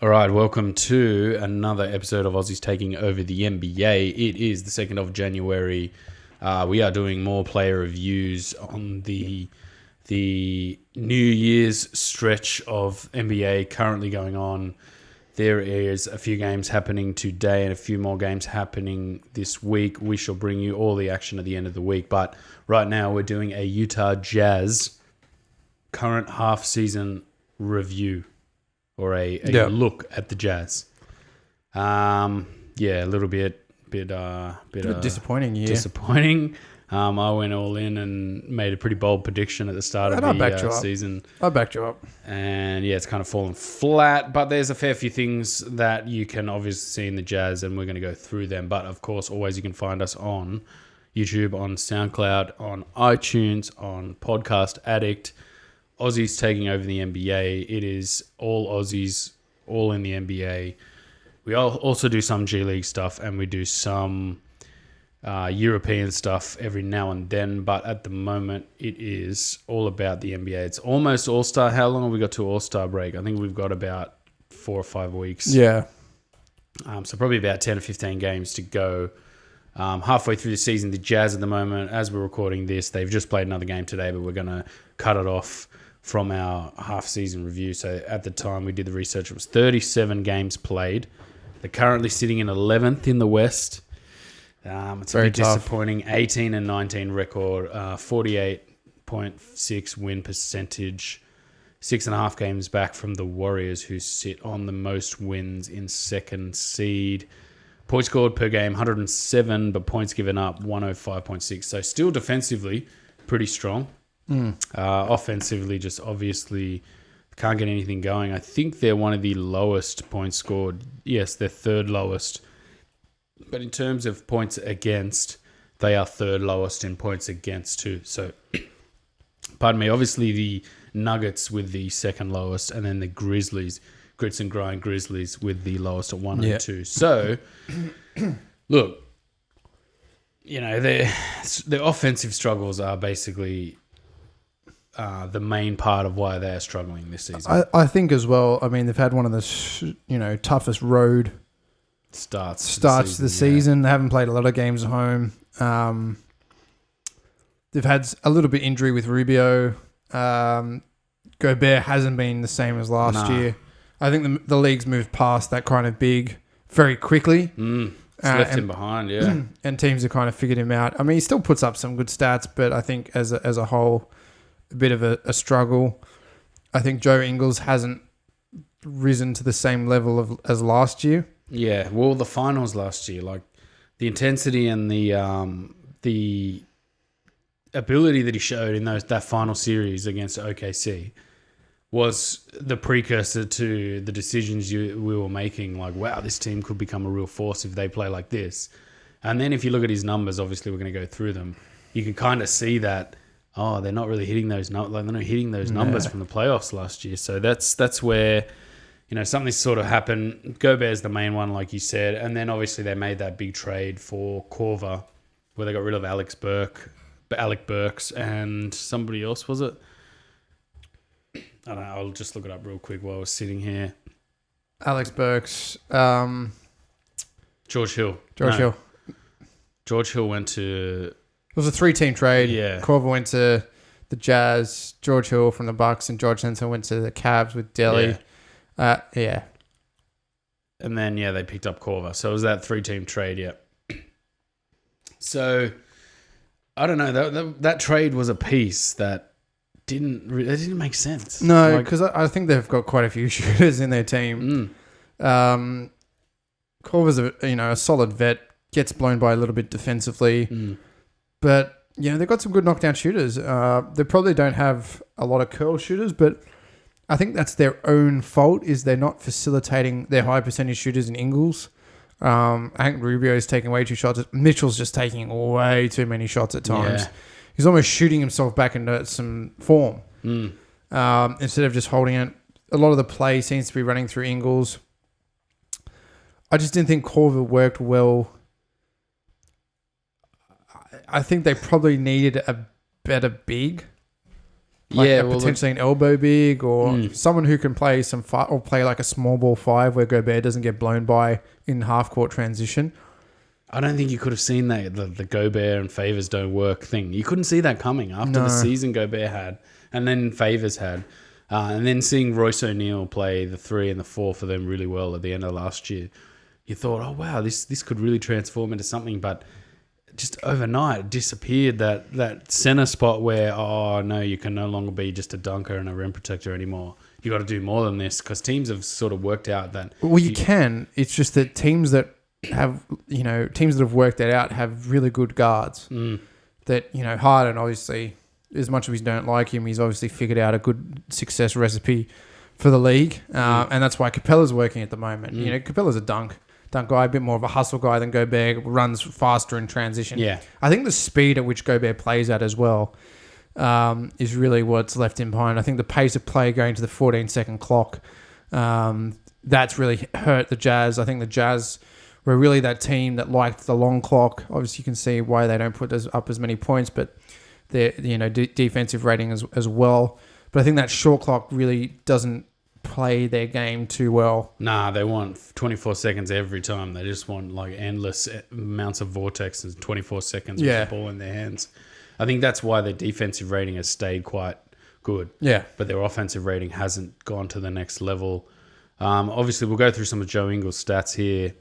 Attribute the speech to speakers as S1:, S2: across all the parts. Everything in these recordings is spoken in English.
S1: All right, welcome to another episode of Aussies Taking Over the NBA. It is the 2nd of January. We are doing more player reviews on the New Year's stretch of NBA currently going on. There is a few games happening today and a few more games happening this week. We shall bring you all the action at the end of the week. But right now we're doing a Utah Jazz current half-season review. Or a look at the Jazz. A little bit
S2: disappointing year.
S1: Disappointing. I went all in and made a pretty bold prediction at the start of the season.
S2: I backed you up.
S1: And it's kind of fallen flat. But there's a fair few things that you can obviously see in the Jazz, and we're going to go through them. But of course, always you can find us on YouTube, on SoundCloud, on iTunes, on Podcast Addict. Aussies taking over the NBA. It is all Aussies, all in the NBA. We also do some G League stuff and we do some European stuff every now and then. But at the moment, it is all about the NBA. It's almost All-Star. How long have we got to All-Star break? I think we've got about 4 or 5 weeks.
S2: Yeah.
S1: So probably about 10 or 15 games to go. Halfway through the season, the Jazz at the moment, as we're recording this, they've just played another game today, but we're going to cut it off from our half-season review. So at the time we did the research, it was 37 games played. They're currently sitting in 11th in the West. It's very disappointing. 18 and 19 record, 48.6 win percentage, 6.5 games back from the Warriors, who sit on the most wins in second seed. Points scored per game, 107, but points given up, 105.6. So still defensively pretty strong. Offensively, just obviously can't get anything going. I think they're one of the lowest points scored. Yes, they're third lowest. But in terms of points against, they are third lowest in points against too. So, pardon me, obviously the Nuggets with the second lowest, and then the Grizzlies, grits and grind Grizzlies with the lowest at 102. So, look, their offensive struggles are basically the main part of why they're struggling this season.
S2: I think as well. I mean, they've had one of the toughest road
S1: starts
S2: to the season. They haven't played a lot of games at home. They've had a little bit injury with Rubio. Gobert hasn't been the same as last year. I think the league's moved past that kind of big very quickly.
S1: It's left him behind,
S2: and teams have kind of figured him out. I mean, he still puts up some good stats, but I think as a whole, a bit of a struggle. I think Joe Ingles hasn't risen to the same level as last year.
S1: Yeah, well, the finals last year, like the intensity and the ability that he showed in that final series against OKC was the precursor to the decisions we were making. Like, wow, this team could become a real force if they play like this. And then if you look at his numbers, obviously we're going to go through them. You can kind of see that. Oh, they're not really hitting those. They're not hitting those numbers from the playoffs last year. So that's where something sort of happened. Gobert's the main one, like you said, and then obviously they made that big trade for Korver, where they got rid of Alec Burks, and somebody else, was it? I don't know. I'll just look it up real quick while we're sitting here.
S2: Alex Burks,
S1: George Hill. George Hill went to.
S2: It was a 3-team trade.
S1: Yeah.
S2: Korver went to the Jazz, George Hill from the Bucks, and George Henson went to the Cavs with Delhi.
S1: Yeah. And then, they picked up Korver. So it was that 3-team trade, So, I don't know. That trade was a piece that didn't make sense.
S2: No, because I think they've got quite a few shooters in their team. Korver's a solid vet, gets blown by a little bit defensively. But, they've got some good knockdown shooters. They probably don't have a lot of curl shooters, but I think that's their own fault, is they're not facilitating their high percentage shooters in Ingles. I think Rubio's taking way too shots. Mitchell's just taking way too many shots at times. Yeah. He's almost shooting himself back into some form. Instead of just holding it. A lot of the play seems to be running through Ingles. I just didn't think Korver worked well. I think they probably needed a better big. potentially an elbow big or someone who can play or play like a small ball 5 where Gobert doesn't get blown by in half court transition.
S1: I don't think you could have seen that the Gobert and Favors don't work thing. You couldn't see that coming after the season Gobert had, and then Favors had, and then seeing Royce O'Neal play the 3 and the 4 for them really well at the end of last year. You thought, oh wow, this could really transform into something, but just overnight it disappeared. That center spot where you can no longer be just a dunker and a rim protector anymore. You got to do more than this because teams have sort of worked out that.
S2: Well, you can. It's just that teams that have worked that out have really good guards. That Harden obviously, as much as we don't like him, he's obviously figured out a good success recipe for the league, and that's why Capella's working at the moment. Capella's a dunk guy, a bit more of a hustle guy than Gobert, runs faster in transition. Yeah. I think the speed at which Gobert plays at as well is really what's left him behind. I think the pace of play going to the 14-second clock, that's really hurt the Jazz. I think the Jazz were really that team that liked the long clock. Obviously, you can see why they don't put up as many points, but their defensive rating as well. But I think that short clock really doesn't play their game too well.
S1: Nah, they want 24 seconds every time. They just want like endless amounts of vortexes, 24 seconds with the ball in their hands. I think that's why their defensive rating has stayed quite good. Yeah. But their offensive rating hasn't gone to the next level. Obviously, we'll go through some of Joe Ingles' stats here.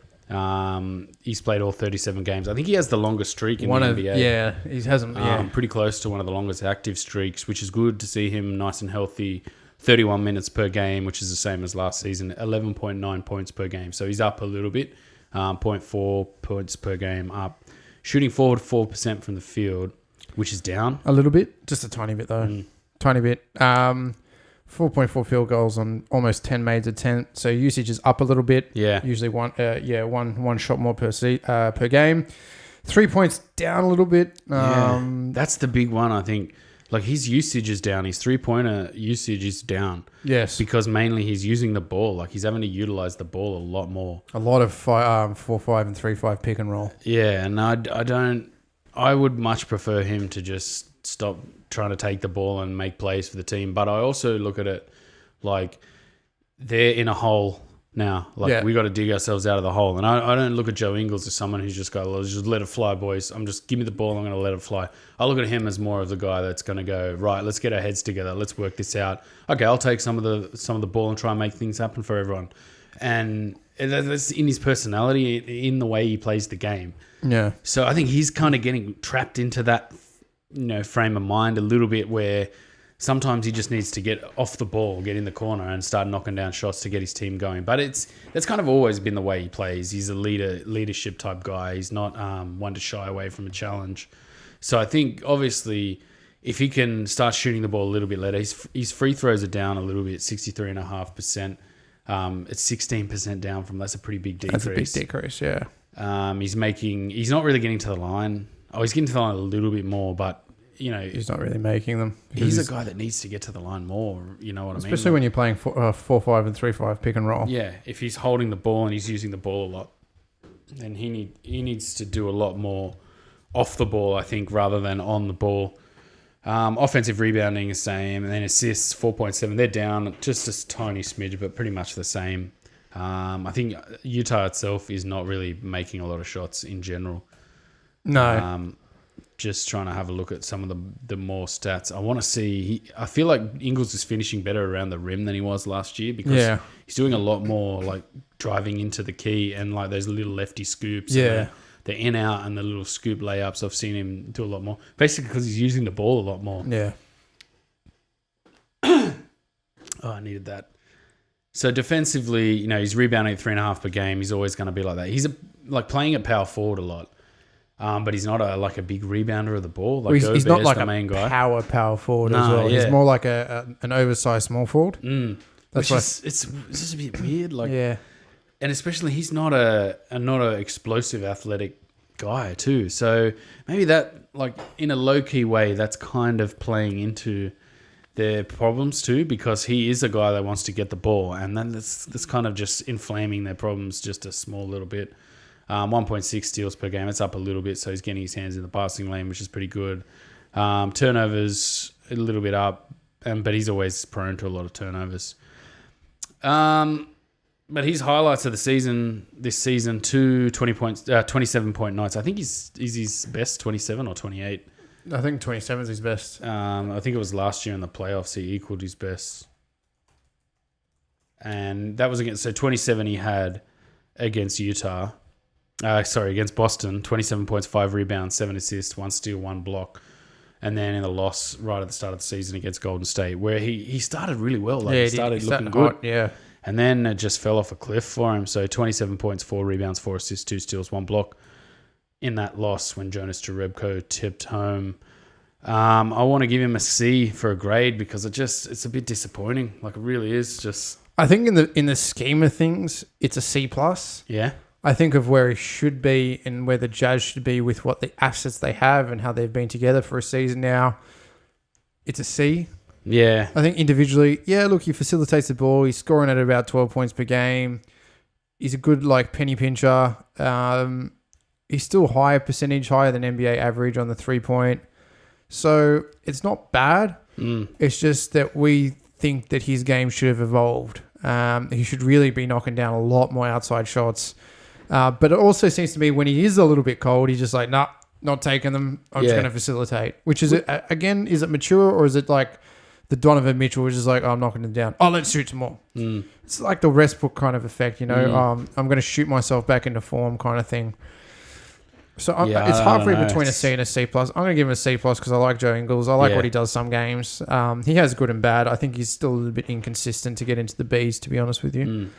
S1: He's played all 37 games. I think he has the longest streak in the NBA.
S2: Yeah, he hasn't.
S1: Pretty close to one of the longest active streaks, which is good to see him nice and healthy. 31 minutes per game, which is the same as last season. 11.9 points per game. So he's up a little bit. 0.4 points per game up. Shooting forward 4% from the field, which is down.
S2: A little bit. Just a tiny bit, though. Tiny bit. 4.4 field goals on almost 10 made attempt. So usage is up a little bit. Yeah. Usually one shot more per game. 3 points down a little bit.
S1: That's the big one, I think. Like his usage is down. His 3-pointer usage is down. Yes. Because mainly he's using the ball. Like he's having to utilize the ball a lot more.
S2: A lot of 4-5 and 3-5 pick and roll.
S1: Yeah, and I would much prefer him to just stop trying to take the ball and make plays for the team. But I also look at it like they're in a hole now. Like we got to dig ourselves out of the hole. And I don't look at Joe Ingles as someone who's just go, just let it fly, boys. Give me the ball. I'm going to let it fly. I look at him as more of the guy that's going to go, right, let's get our heads together. Let's work this out. Okay, I'll take some of the ball and try and make things happen for everyone. And that's in his personality, in the way he plays the game. Yeah. So I think he's kind of getting trapped into that, frame of mind a little bit where sometimes he just needs to get off the ball, get in the corner and start knocking down shots to get his team going. But that's kind of always been the way he plays. He's a leadership type guy. He's not one to shy away from a challenge. So I think, obviously, if he can start shooting the ball a little bit later, his free throws are down a little bit, 63.5%. It's 16% down from, that's a pretty big decrease.
S2: That's a big decrease, yeah.
S1: He's not really getting to the line. He's getting to the line a little bit more, but
S2: he's not really making them.
S1: He's a guy that needs to get to the line more. You know what I mean?
S2: Especially when you're playing 4-5 and 3-5 pick and roll.
S1: Yeah, if he's holding the ball and he's using the ball a lot, then he needs to do a lot more off the ball, I think, rather than on the ball. Offensive rebounding is the same, and then assists 4.7. They're down just a tiny smidge, but pretty much the same. I think Utah itself is not really making a lot of shots in general. No. Just trying to have a look at some of the more stats. I want to see. I feel like Ingles is finishing better around the rim than he was last year because he's doing a lot more like driving into the key and like those little lefty scoops. Yeah. The in out and the little scoop layups. I've seen him do a lot more. Basically because he's using the ball a lot more. Yeah. I needed that. So defensively, he's rebounding 3.5 per game. He's always going to be like that. He's playing at power forward a lot. But he's not a big rebounder of the ball. Like
S2: he's not like
S1: the
S2: a
S1: main guy.
S2: power forward as well. Yeah. He's more like an oversized small forward.
S1: That's why it's just a bit weird. And especially he's not a explosive athletic guy too. So maybe that in a low key way that's kind of playing into their problems too, because he is a guy that wants to get the ball, and then that's kind of just inflaming their problems just a small little bit. 1.6 steals per game. It's up a little bit, so he's getting his hands in the passing lane, which is pretty good. Turnovers a little bit up, but he's always prone to a lot of turnovers. But his highlights of the season, this season, 20 points, 27-point nights. I think is his best 27 or 28.
S2: I think 27 is his best.
S1: I think it was last year in the playoffs he equaled his best. And that was against 27 he had against Utah. Against Boston. 27 points, 5 rebounds, 7 assists, 1 steal, 1 block. And then in the loss right at the start of the season against Golden State, where he started really well. He started looking good.
S2: Hot, yeah.
S1: And then it just fell off a cliff for him. So 27 points, 4 rebounds, 4 assists, 2 steals, 1 block in that loss when Jonas Jerebko tipped home. I want to give him a C for a grade because it's a bit disappointing. Like, it really is just...
S2: I think in the scheme of things, it's a C+.
S1: Yeah.
S2: I think of where he should be and where the Jazz should be with what the assets they have and how they've been together for a season now. It's a C.
S1: Yeah.
S2: I think individually, look, he facilitates the ball. He's scoring at about 12 points per game. He's a good, penny pincher. He's still higher percentage, higher than NBA average on the 3-point. So it's not bad. It's just that we think that his game should have evolved. He should really be knocking down a lot more outside shots. But it also seems to me when he is a little bit cold, he's just like, nah, not taking them. I'm just going to facilitate. Which is, again, is it mature or is it like the Donovan Mitchell, which is like, oh, I'm knocking them down. Oh, let's shoot some more. It's like the Westbrook kind of effect, you know. I'm going to shoot myself back into form kind of thing. So it's halfway between a C and a C+. I'm going to give him a C+ because I like Joe Ingles. I like what he does some games. He has good and bad. I think he's still a little bit inconsistent to get into the Bs, to be honest with you.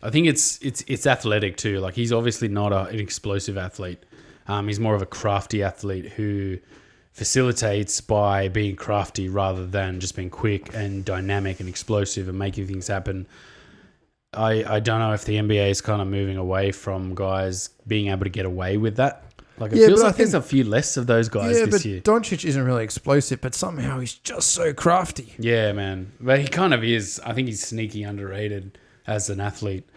S1: I think it's athletic too. Like, he's obviously not an explosive athlete. He's more of a crafty athlete who facilitates by being crafty rather than just being quick and dynamic and explosive and making things happen. I don't know if the NBA is kind of moving away from guys being able to get away with that. Like, it feels like there's a few less of those guys this year.
S2: Doncic isn't really explosive, but somehow he's just so crafty.
S1: Yeah, man. But he kind of is. I think he's sneaky underrated as an athlete.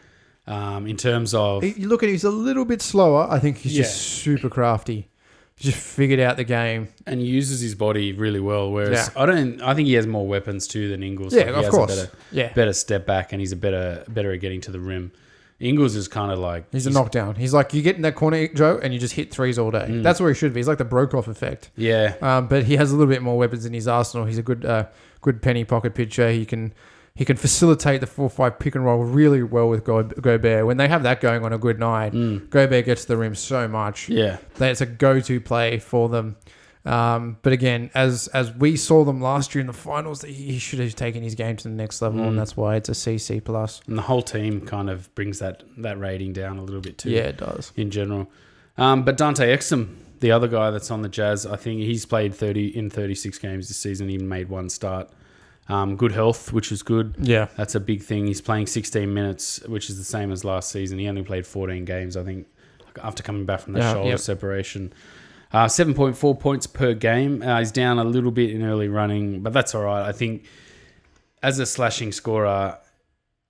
S1: In terms of...
S2: You look at him, he's a little bit slower. I think he's just super crafty. He's just figured out the game.
S1: And uses his body really well, whereas I think he has more weapons too than Ingles.
S2: Yeah,
S1: like,
S2: of course.
S1: Better step back, and he's better at getting to the rim. Ingles is kind of like...
S2: He's a knockdown. He's like, you get in that corner, Joe, and you just hit threes all day. That's where he should be. He's like the Brokoff effect.
S1: Yeah.
S2: But he has a little bit more weapons in his arsenal. He's a good penny pocket pitcher. He can facilitate the 4-5 pick and roll really well with Gobert. When they have that going on a good night, Gobert gets to the rim so much. Yeah. It's a go-to play for them. But again, as we saw them last year in the finals, he should have taken his game to the next level, and that's why it's a C+.
S1: And the whole team kind of brings that rating down a little bit too.
S2: Yeah, it does.
S1: In general. But Dante Exum, the other guy that's on the Jazz, I think he's played 36 games this season. He made 1 start. Good health, which is good. Yeah. That's a big thing. He's playing 16 minutes, which is the same as last season. He only played 14 games, I think, after coming back from that shoulder separation. 7.4 points per game. He's down a little bit in early running, but that's all right. I think as a slashing scorer,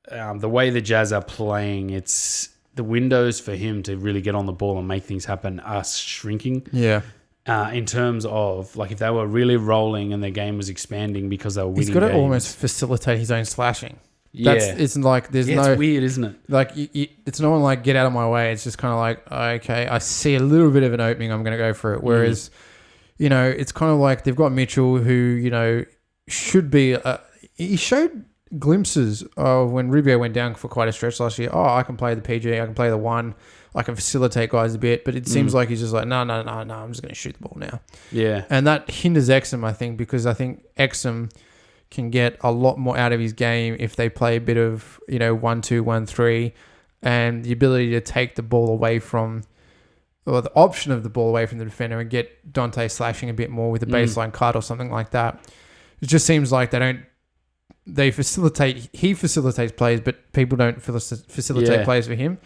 S1: the way the Jazz are playing, it's the windows for him to really get on the ball and make things happen are shrinking. Yeah. In terms of, like, if they were really rolling and their game was expanding because they were winning games. He's got to
S2: almost facilitate his own slashing. It's like there's no...
S1: It's weird, isn't it?
S2: Like, it's not like, get out of my way. It's just kind of like, okay, I see a little bit of an opening. I'm going to go for it. Whereas, it's kind of like they've got Mitchell who, should be... he showed glimpses of when Rubio went down for quite a stretch last year. Oh, I can play the PG. I can play the 1. I can facilitate guys a bit. But it seems like he's just like, no, I'm just going to shoot the ball now. Yeah. And that hinders Exum, I think, because I think Exum can get a lot more out of his game if they play a bit of, 1-2, 1-3, and the ability to take the ball away from, or the option of the ball away from the defender and get Dante slashing a bit more with a baseline cut or something like that. It just seems like he facilitates plays, but people don't facilitate plays for him.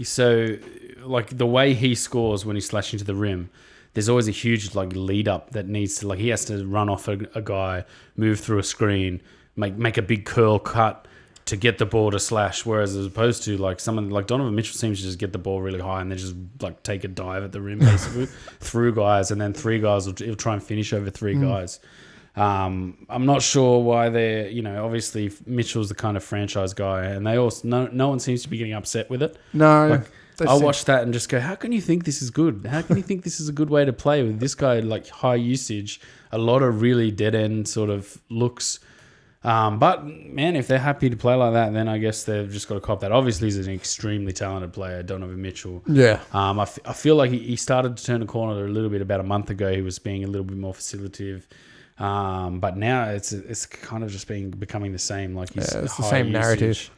S1: So, like, the way he scores when he's slashing to the rim, there's always a huge, like, lead up that needs to, like, he has to run off a guy, move through a screen, make a big curl cut to get the ball to slash. Whereas as opposed to, like, someone like Donovan Mitchell seems to just get the ball really high and then just, like, take a dive at the rim basically through guys, and then 3 guys he'll try and finish over 3 guys. I'm not sure why they're, obviously Mitchell's the kind of franchise guy, and they also no one seems to be getting upset with it.
S2: No.
S1: I'll watch that and just go, how can you think this is good? How can you think this is a good way to play with this guy, like high usage, a lot of really dead end sort of looks. But man, if they're happy to play like that, then I guess they've just got to cop that. Obviously, he's an extremely talented player, Donovan Mitchell.
S2: Yeah.
S1: I feel like he started to turn the corner a little bit about a month ago. He was being a little bit more facilitative. But now it's kind of just becoming the same. Like he's
S2: it's the
S1: high
S2: same
S1: usage.
S2: narrative.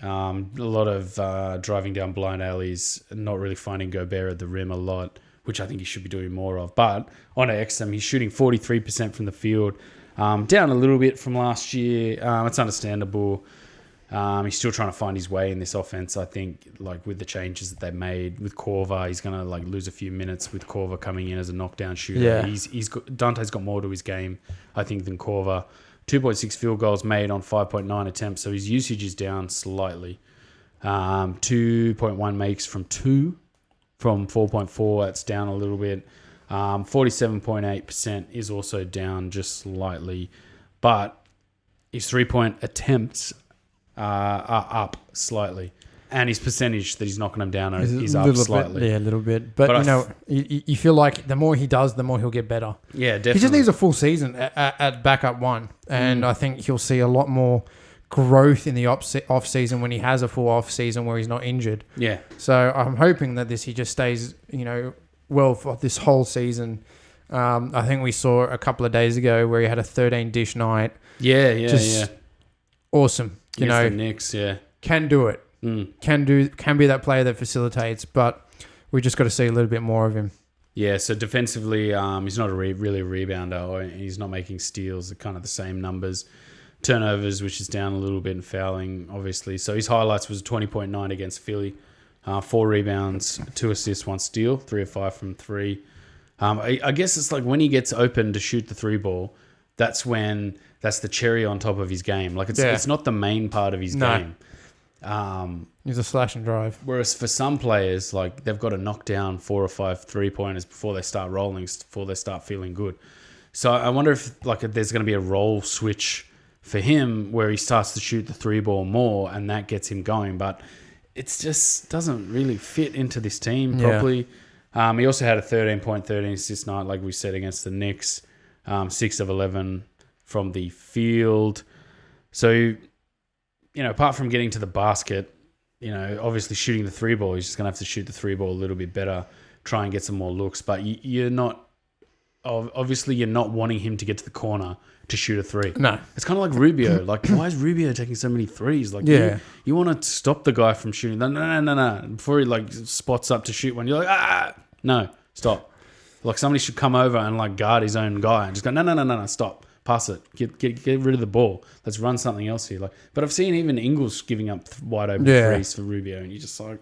S1: A lot of driving down blind alleys, not really finding Gobert at the rim a lot, which I think he should be doing more of. But on Exum, he's shooting 43% from the field, down a little bit from last year. It's understandable. He's still trying to find his way in this offense. I think, like with the changes that they made with Korver, he's going to like lose a few minutes with Korver coming in as a knockdown shooter.
S2: Yeah.
S1: Dante's got more to his game, I think, than Korver. 2.6 field goals made on 5.9 attempts, so his usage is down slightly. 2.1 makes from 2, from 4.4, that's down a little bit. 47.8% is also down just slightly, but his 3-point attempts are up slightly. And his percentage that he's knocking them down is up slightly.
S2: A little bit. But, you feel like the more he does, the more he'll get better.
S1: Yeah, definitely.
S2: He just needs a full season at backup one. And I think he'll see a lot more growth in the off season when he has a full off season where he's not injured.
S1: Yeah.
S2: So I'm hoping that he just stays, well for this whole season. I think we saw a couple of days ago where he had a 13-dish night.
S1: Yeah.
S2: Awesome.
S1: The Knicks, yeah.
S2: Can do it. Can be that player that facilitates, but we just got to see a little bit more of him.
S1: Yeah, so defensively, he's not really a rebounder, or he's not making steals. They're kind of the same numbers. Turnovers, which is down a little bit, and fouling, obviously. So his highlights was 20.9 against Philly, 4 rebounds, 2 assists, 1 steal, 3 of 5 from 3. I guess it's like when he gets open to shoot the 3 ball, that's the cherry on top of his game. Like it's not the main part of his game.
S2: He's a slash and drive.
S1: Whereas for some players, like they've got to knock down 4 or 5 3-pointers before they start rolling, before they start feeling good. So I wonder if there's going to be a role switch for him where he starts to shoot the 3 ball more, and that gets him going. But it just doesn't really fit into this team properly. He also had a 13-point, 13-assist night, like we said, against the Knicks. 6 of 11 from the field. So, apart from getting to the basket, obviously shooting the 3 ball, he's just going to have to shoot the 3 ball a little bit better, try and get some more looks. But you're not wanting him to get to the corner to shoot a 3.
S2: No.
S1: It's kind of like Rubio. Like, why is Rubio taking so many threes? Like, you want to stop the guy from shooting. No. Before he spots up to shoot one, you're like, no, stop. Like somebody should come over and guard his own guy and just go, no, stop. Pass it. Get rid of the ball. Let's run something else here. But I've seen even Ingles giving up wide open threes for Rubio, and you're just like,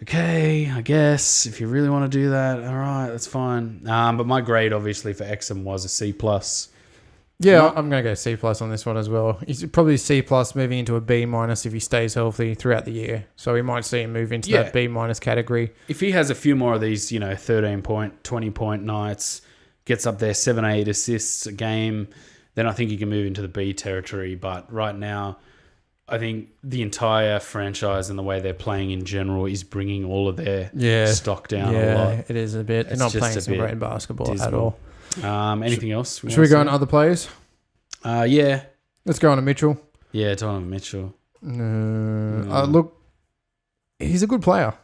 S1: okay, I guess if you really want to do that, all right, that's fine. But my grade obviously for Exum was a C+.
S2: Yeah, I'm going to go C+ on this one as well. He's probably C+ moving into a B- if he stays healthy throughout the year. So we might see him move into that B- category.
S1: If he has a few more of these, 13-point, 20-point nights, gets up there 7-8 assists a game, then I think he can move into the B territory. But right now, I think the entire franchise and the way they're playing in general is bringing all of their stock down a lot.
S2: Yeah, it is a bit. They're not playing some great basketball
S1: dismal.
S2: at all.
S1: Anything else?
S2: Should we go on other players?
S1: Yeah.
S2: Let's go on to Mitchell.
S1: Yeah, Donovan Mitchell.
S2: Look, he's a good player.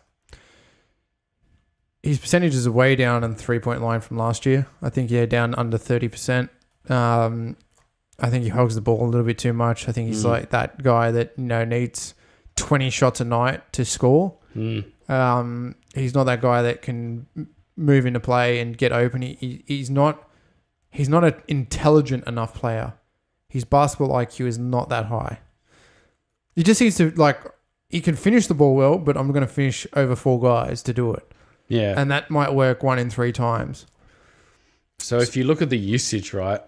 S2: His percentages are way down on the 3-point line from last year. I think, down under 30%. I think he hogs the ball a little bit too much. I think he's like that guy that needs 20 shots a night to score. He's not that guy that can move into play and get open. He's not an intelligent enough player. His basketball IQ is not that high. He just needs to he can finish the ball well, but I'm going to finish over 4 guys to do it.
S1: Yeah.
S2: And that might work 1 in 3 times.
S1: So if you look at the usage, right,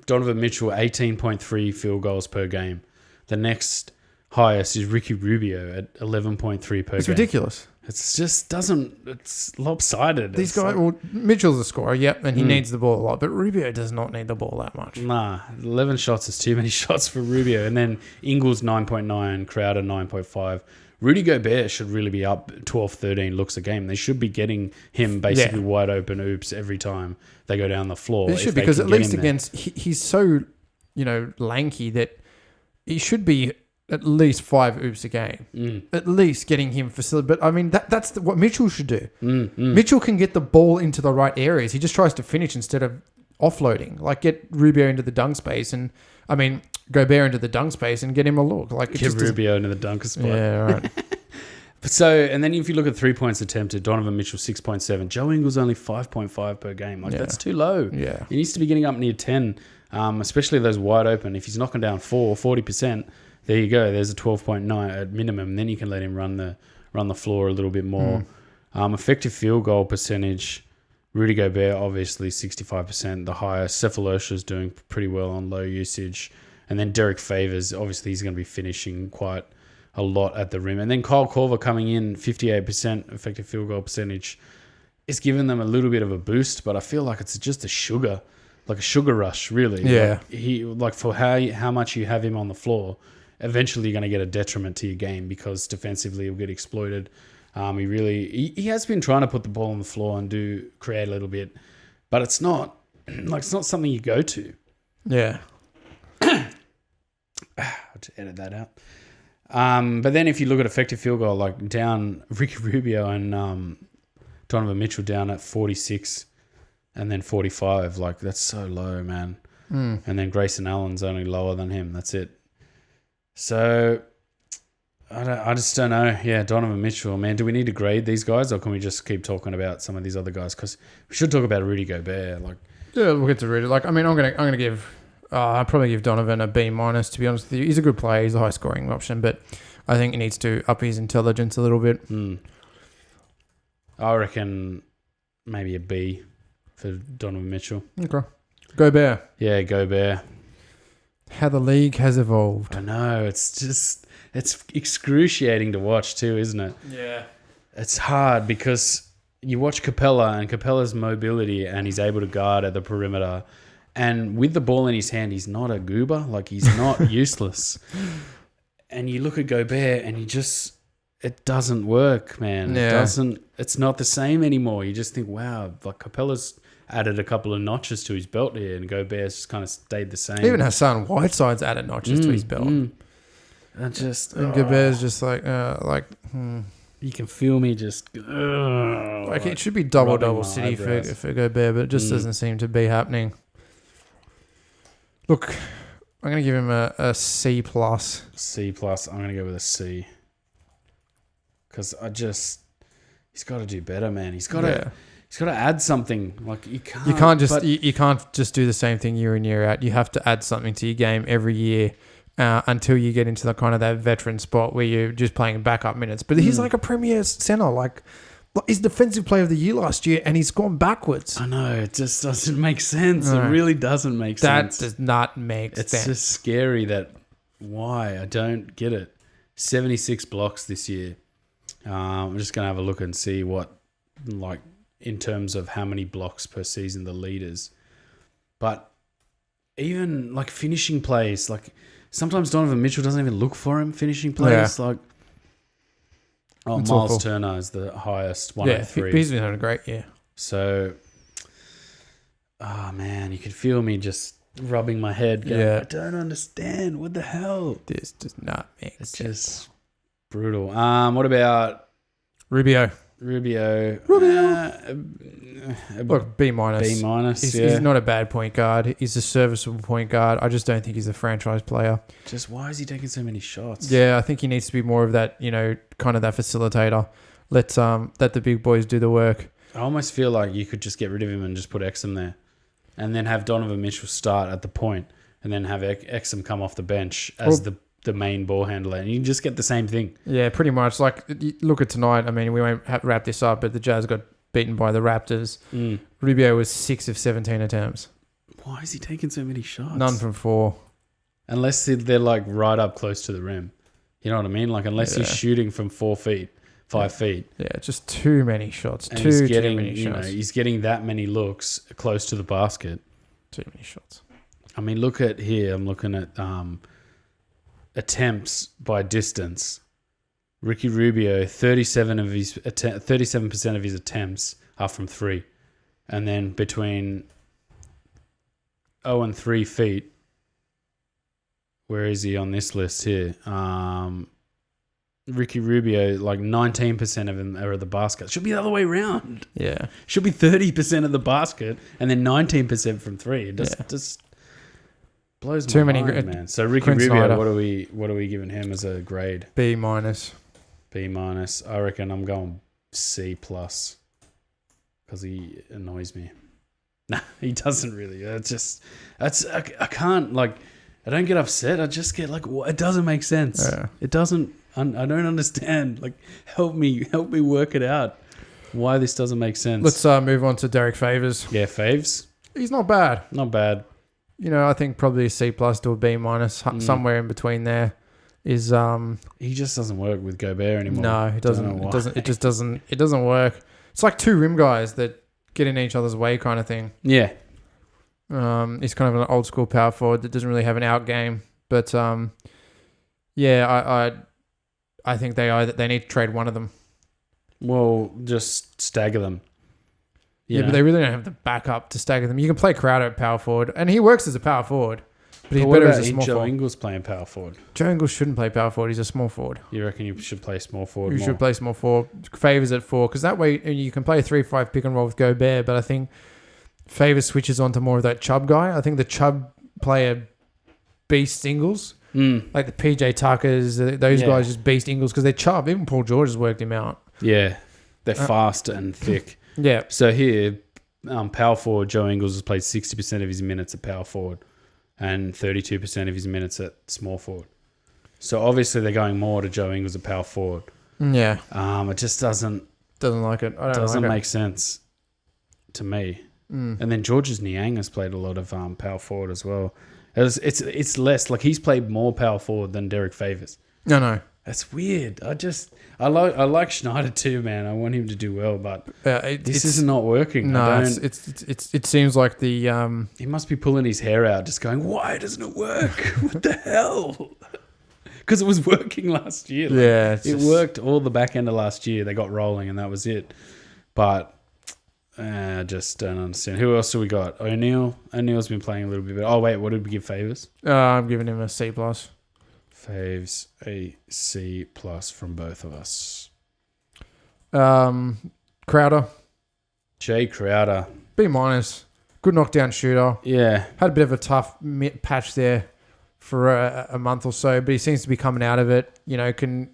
S1: Donovan Mitchell, 18.3 field goals per game. The next highest is Ricky Rubio at 11.3 per game.
S2: It's ridiculous.
S1: It's just it's lopsided.
S2: These guys, Mitchell's a scorer, yep, and he needs the ball a lot, but Rubio does not need the ball that much.
S1: Nah, 11 shots is too many shots for Rubio. And then Ingles 9.9, Crowder 9.5. Rudy Gobert should really be up 12, 13 looks a game. They should be getting him basically wide open oops every time they go down the floor.
S2: They should, because at least against, he's so, lanky that he should be at least 5 oops a game. At least getting him facility. But I mean, that's what Mitchell should do. Mitchell can get the ball into the right areas. He just tries to finish instead of offloading. Like, get Rubio into the dunk space and, Gobert into the dunk space and get him a look. Like,
S1: get Rubio into the dunker spot.
S2: Yeah, right.
S1: And then if you look at 3 points attempted, Donovan Mitchell 6.7, Joe Ingles only 5.5 per game. That's too low.
S2: Yeah.
S1: He needs to be getting up near 10, especially those wide open. If he's knocking down 40%, there you go. There's a 12.9 at minimum. Then you can let him run the floor a little bit more. Effective field goal percentage, Rudy Gobert obviously 65%, the highest. Cephalosha's doing pretty well on low usage. And then Derek Favors, obviously he's going to be finishing quite a lot at the rim. And then Kyle Korver coming in, 58% effective field goal percentage. It's given them a little bit of a boost, but I feel like it's just a sugar rush, really.
S2: Yeah.
S1: For how much you have him on the floor, eventually you're going to get a detriment to your game because defensively he'll get exploited. He has been trying to put the ball on the floor and create a little bit, but it's not something you go to.
S2: Yeah.
S1: I'll just edit that out. But then if you look at effective field goal, like down Ricky Rubio and Donovan Mitchell down at 46 and then 45, like that's so low, man. And then Grayson Allen's only lower than him. That's it. So I just don't know. Yeah, Donovan Mitchell, man. Do we need to grade these guys, or can we just keep talking about some of these other guys? Because we should talk about Rudy Gobert.
S2: Yeah, we'll get to Rudy. I'm gonna give. I'll probably give Donovan a B-, to be honest with you. He's a good player. He's a high-scoring option, but I think he needs to up his intelligence a little bit.
S1: I reckon maybe a B for Donovan Mitchell.
S2: Okay. Gobert.
S1: Yeah, Gobert.
S2: How the league has evolved.
S1: I know. It's excruciating to watch too, isn't it?
S2: Yeah.
S1: It's hard because you watch Capella and Capella's mobility and he's able to guard at the perimeter. And with the ball in his hand, he's not a goober. Like, he's not useless. And you look at Gobert and it doesn't work, man.
S2: Yeah.
S1: It's not the same anymore. You just think, wow, like Capella's added a couple of notches to his belt here and Gobert's just kind of stayed the same.
S2: Even Hassan Whiteside's added notches to his belt.
S1: And
S2: Gobert's just
S1: you can feel me just...
S2: it should be double city for Gobert, but it just doesn't seem to be happening. Look, I'm going to give him a C+.
S1: C+. I'm going to go with a C. Because he's got to do better, man. He's got to add something. Like, you can't
S2: just do the same thing year in, year out. You have to add something to your game every year until you get into the kind of that veteran spot where you're just playing backup minutes. But he's like a premier center. Like, he's defensive player of the year last year, and he's gone backwards.
S1: I know. It just doesn't make sense. No. It really doesn't make sense.
S2: That does not make sense.
S1: It's just scary why? I don't get it. 76 blocks this year. I'm just going to have a look and see what, like, in terms of how many blocks per season the lead is. But even, like, finishing plays, like, sometimes Donovan Mitchell doesn't even look for him finishing plays. Yeah. Like, Miles awful. Turner is the highest, 103.
S2: Yeah, he's been having a great year.
S1: So, man, you could feel me just rubbing my head going, I don't understand. What the hell?
S2: This does not make sense.
S1: It's just brutal. What about
S2: Rubio?
S1: Look,
S2: B-.
S1: B-.
S2: He's not a bad point guard. He's a serviceable point guard. I just don't think he's a franchise player.
S1: Just why is he taking so many shots?
S2: Yeah, I think he needs to be more of that, kind of that facilitator. Let the big boys do the work.
S1: I almost feel like you could just get rid of him and just put Exum there. And then have Donovan Mitchell start at the point and then have Exum come off the bench as the main ball handler, and you can just get the same thing.
S2: Yeah, pretty much. Like, look at tonight. I mean, we won't wrap this up, but the Jazz got beaten by the Raptors. Rubio was 6 of 17 attempts.
S1: Why is he taking so many shots?
S2: None from 4.
S1: Unless they're like right up close to the rim. You know what I mean? Like, unless he's shooting from 4 feet, 5 feet.
S2: Yeah, just too many shots.
S1: And
S2: too many shots.
S1: He's getting that many looks close to the basket.
S2: Too many shots.
S1: I mean, look at here. I'm looking at attempts by distance. Ricky Rubio, 37% of his attempts are from 3. And then between 0 and 3 feet, where is he on this list here? Ricky Rubio, like 19% of them are at the basket. Should be the other way around.
S2: Yeah.
S1: Should be 30% of the basket and then 19% from 3. It just blows my mind, man. So Ricky
S2: Quinn
S1: Rubio,
S2: Snyder.
S1: what are we giving him as a grade?
S2: B-.
S1: B-. I reckon I'm going C+ because he annoys me. Nah, he doesn't really. I can't, like, I don't get upset. I just get like, it doesn't make sense.
S2: Yeah.
S1: It doesn't. I don't understand. Like, help me work it out. Why this doesn't make sense.
S2: Let's move on to Derek Favors.
S1: Yeah, Faves.
S2: He's not bad.
S1: Not bad.
S2: You know, I think probably a C+ to a B-, somewhere in between there is.
S1: He just doesn't work with Gobert anymore.
S2: No, it doesn't. It doesn't. It just doesn't. It doesn't work. It's like two rim guys that get in each other's way, kind of thing.
S1: Yeah.
S2: He's kind of an old school power forward that doesn't really have an out game, but yeah, I think they need to trade one of them.
S1: Well, just stagger them.
S2: Yeah, but they really don't have the backup to stagger them. You can play Crowder at power forward, and he works as a power forward, but he's better as a small
S1: Joe
S2: forward.
S1: Ingles playing power forward?
S2: Joe Ingles shouldn't play power forward. He's a small forward.
S1: You reckon you should play small forward?
S2: You should play small forward. Favors at 4, because that way you can play a 3-5 pick and roll with Gobert, but I think Favors switches onto more of that Chubb guy. I think the Chubb player beast Ingles. Like the PJ Tuckers, those guys just beast Ingles because they're Chubb. Even Paul George has worked him out.
S1: Yeah, they're fast and thick.
S2: Yeah.
S1: So here, power forward Joe Ingles has played 60% of his minutes at power forward and 32% of his minutes at small forward. So obviously they're going more to Joe Ingles at power forward.
S2: Yeah.
S1: It just doesn't
S2: like it.
S1: Doesn't make sense to me. And then Georges Niang has played a lot of power forward as well. It's less, like, he's played more power forward than Derek Favors.
S2: No.
S1: That's weird. I like Schneider too, man. I want him to do well, but this is not working.
S2: No, it seems like the
S1: he must be pulling his hair out, just going, why doesn't it work? What the hell? Because it was working last year. Like, it worked all the back end of last year. They got rolling and that was it. But I just don't understand. Who else do we got? O'Neal. O'Neal's been playing a little bit. Oh, wait. What did we give Favors?
S2: I'm giving him a C+.
S1: Faves, a C+ from both of us.
S2: Crowder.
S1: Jay Crowder.
S2: B-. Good knockdown shooter.
S1: Yeah.
S2: Had a bit of a tough patch there for a month or so, but he seems to be coming out of it. You know, can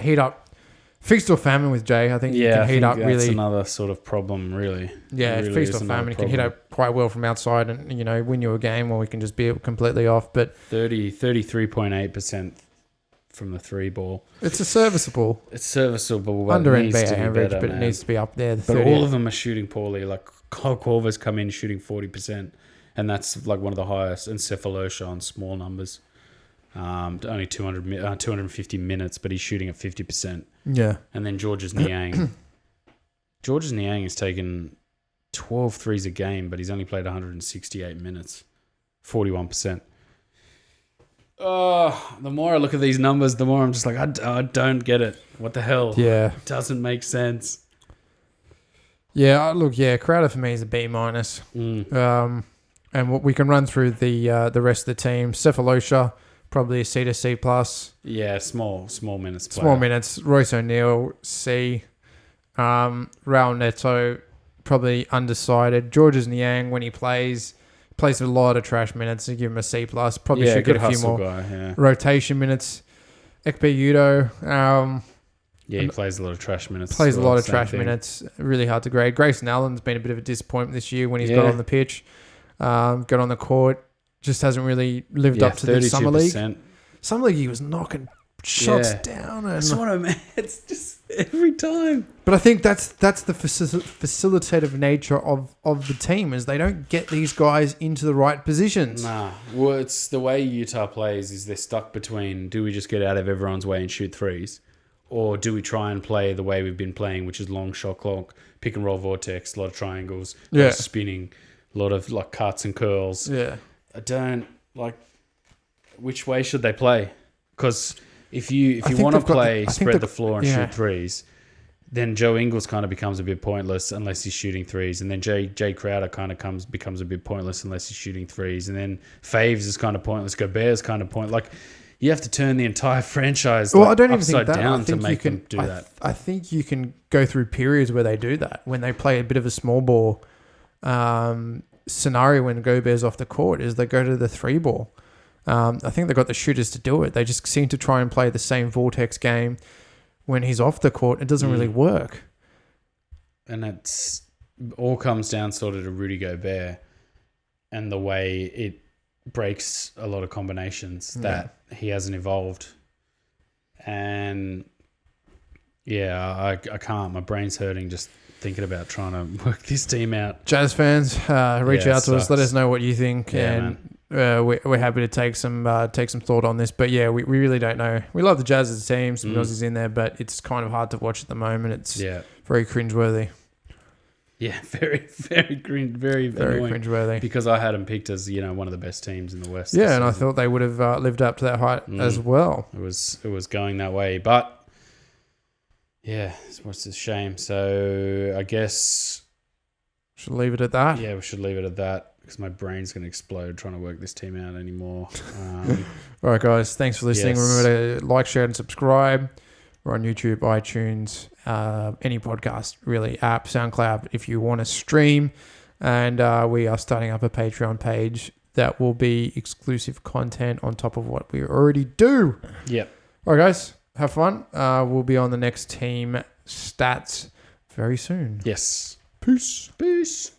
S2: heat up. Feast or famine with Jay. I think he can heat up really.
S1: That's another sort of problem, really.
S2: Yeah,
S1: really
S2: feast or famine. He can hit up quite well from outside and, you know, win you a game, or we can just be completely off. But
S1: 33.8% from the 3 ball.
S2: It's serviceable.
S1: It's serviceable, but
S2: under
S1: it needs
S2: NBA
S1: to be
S2: average,
S1: better,
S2: but
S1: man.
S2: it needs to be up there.
S1: But all of them are shooting poorly. Like, Kyle Korver's come in shooting 40%, and that's like one of the highest. And Cephalosha on small numbers. Only 250 minutes, but he's shooting at 50%.
S2: Yeah.
S1: And then Georges Niang. Georges Niang has taken 12 threes a game, but he's only played 168 minutes. 41%. The more I look at these numbers, the more I'm just like, I don't get it. What the hell?
S2: Yeah.
S1: It doesn't make sense.
S2: Yeah, look, Crowder for me is a B-. And what we can run through the rest of the team. Cephalosha, probably a C to C+.
S1: Yeah, small minutes player.
S2: Small minutes. Royce O'Neal, C. Raul Neto, probably undecided. Georges Niang, when he plays a lot of trash minutes. I give him a C+. Probably should get a few more rotation minutes. EP52,
S1: he plays a lot of trash minutes.
S2: Plays a lot of trash minutes. Really hard to grade. Grayson Allen's been a bit of a disappointment this year when he's got on the pitch, got on the court. Just hasn't really lived up to the Summer League. Summer League, he was knocking shots down.
S1: That's what I mean. It's every time.
S2: But I think that's the facilitative nature of the team, is they don't get these guys into the right positions.
S1: Nah. Well, it's the way Utah plays is they're stuck between, do we just get out of everyone's way and shoot threes? Or do we try and play the way we've been playing, which is long shot clock, pick and roll vortex, a lot of triangles, a lot of spinning, a lot of like cuts and curls.
S2: Yeah.
S1: I don't like, which way should they play? Because if you want to play spread the floor and shoot threes, then Joe Ingles kind of becomes a bit pointless unless he's shooting threes, and then Jay Crowder kind of becomes a bit pointless unless he's shooting threes, and then Faves is kind of pointless. Gobert's kind of pointless. Like, you have to turn the entire franchise
S2: I don't even think
S1: upside
S2: that.
S1: down
S2: I think
S1: to make them do that.
S2: I think you can go through periods where they do that, when they play a bit of a small ball scenario when Gobert's off the court, is they go to the 3-ball. I think they've got the shooters to do it. They just seem to try and play the same vortex game when he's off the court. It doesn't really work.
S1: And it's all comes down sort of to Rudy Gobert and the way it breaks a lot of combinations that he hasn't evolved. And I can't. My brain's hurting just thinking about trying to work this team out.
S2: Jazz fans, reach out to us. Let us know what you think.
S1: Yeah,
S2: we're happy to take some thought on this. But yeah, we really don't know. We love the Jazz as a team. Some Aussies in there, but it's kind of hard to watch at the moment. It's very cringeworthy.
S1: Yeah, very, very cringe, very annoying,
S2: cringeworthy.
S1: Because I had them picked as one of the best teams in the West.
S2: Yeah, and I thought they would have lived up to that height as well.
S1: It was going that way, but yeah, it's a shame. So I guess
S2: should leave it at that.
S1: Yeah, we should leave it at that because my brain's going to explode trying to work this team out anymore.
S2: All right, guys, thanks for listening. Remember to like, share, and subscribe. We're on YouTube, iTunes, any podcast, really, app, SoundCloud, if you want to stream. And we are starting up a Patreon page that will be exclusive content on top of what we already do.
S1: Yep.
S2: All right, guys, have fun. We'll be on the next team stats very soon.
S1: Yes.
S2: Peace.
S1: Peace.